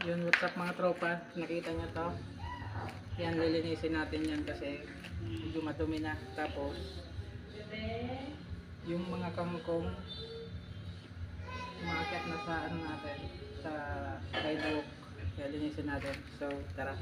Yun, what's up mga tropa, nakita nyo to, yan lilinisin natin yan kasi medyo madumi na. Tapos yung mga kangkong umakyat na sa ano natin, sa sidewalk, kaya linisin natin. So tara.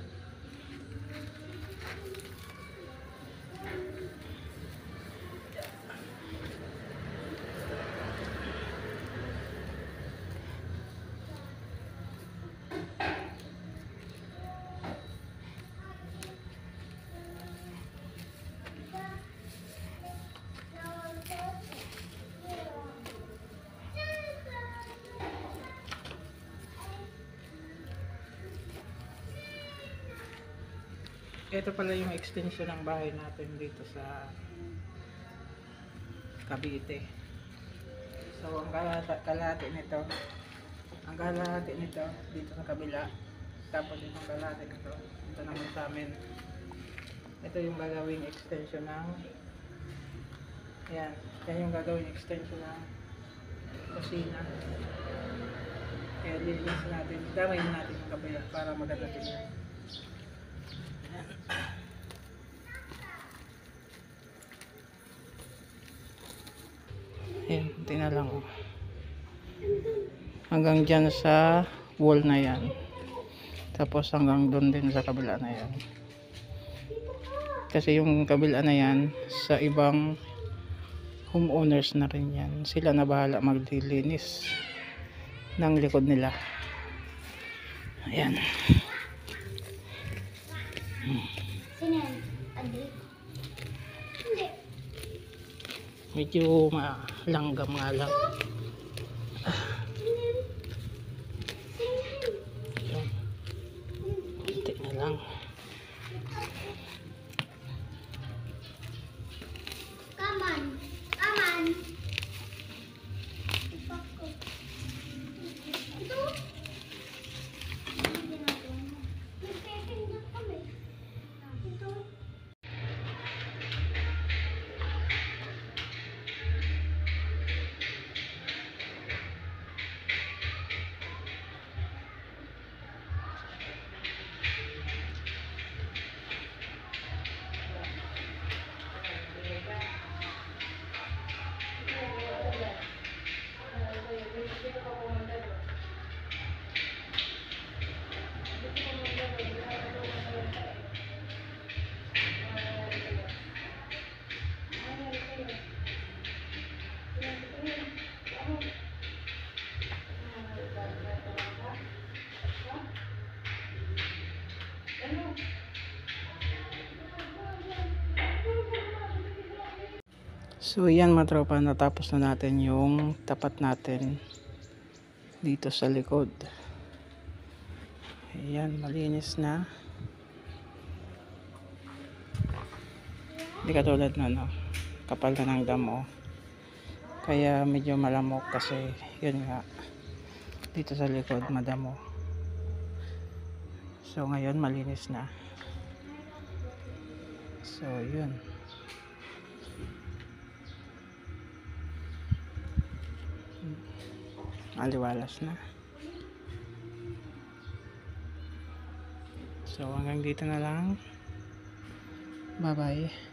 Ito pala yung extension ng bahay natin dito sa Cavite. So ang kalahati nito dito sa kabila, tapos yung kalahati nito dito naman sa amin. Ito yung gagawing extension ng yan yung gagawing extension ng kusina. Kaya lilinis natin, darayin natin yung kabila para maganda tingnan. Ayan, tingnan lang. Hanggang dyan sa wall na yan. Tapos hanggang doon din sa kabila na yan. Kasi yung kabila na yan, sa ibang homeowners na rin yan. Sila na bahala maglilinis ng likod nila. Ayan. Medyo malanggam nga lang. Kunti na lang. Come on. Come on. So yan mga tropa, natapos na natin yung tapat natin dito sa likod. Ayan, malinis na. Hindi katulad na no, kapal na ng damo. Kaya medyo malamok kasi yun nga, dito sa likod madamo. So ngayon malinis na. So yun. Aliwalas na. So hanggang dito na lang. Bye bye.